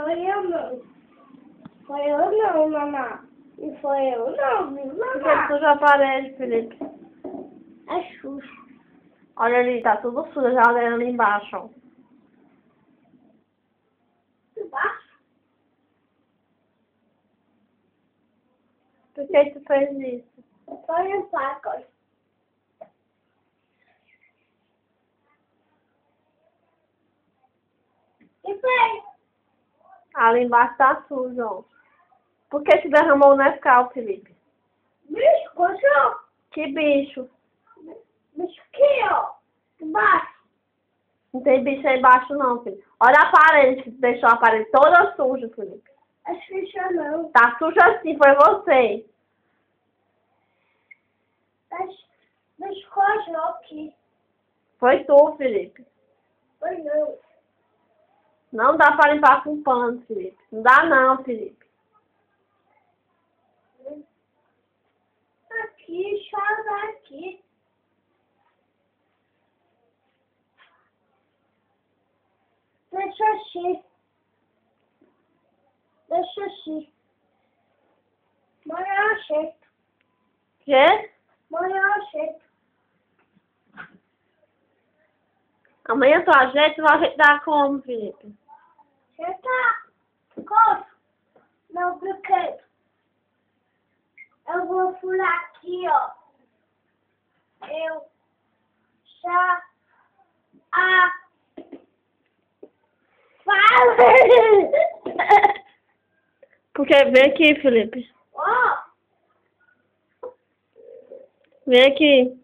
foi eu não. Foi eu não, mamãe. E foi eu não, viu, Por que mamãe? suja a parede, Felipe? É sujo. Olha ali, tá tudo sujo, a geladeira ali embaixo, ó. Embaixo? Por que tu fez isso? Só limpar, coisa. E foi? Ali embaixo tá sujo, ó. Por que tu derramou o nescau, Felipe? Bicho, coisa. Que bicho? Bicho aqui, ó. Embaixo. Não tem bicho aí embaixo não, Felipe. Olha a parede, que tu deixou a parede toda suja, Felipe. As fichas não. Tá suja assim, foi você. Bicho coisa aqui. Foi tu, Felipe. Foi não. Não dá pra limpar com pano, Felipe. Não dá não, Felipe. Aqui, chora aqui. Deixa assim. Deixa assim. Amanhã eu ajeito. Quê? Amanhã eu ajeito. Amanhã tu ajeita, vai ajeitar como, Felipe? Você tá? Coisa. Não, brinquedo. Eu vou furar aqui, ó. Eu já fala. Porque vem aqui, Felipe. Ó, Vem aqui.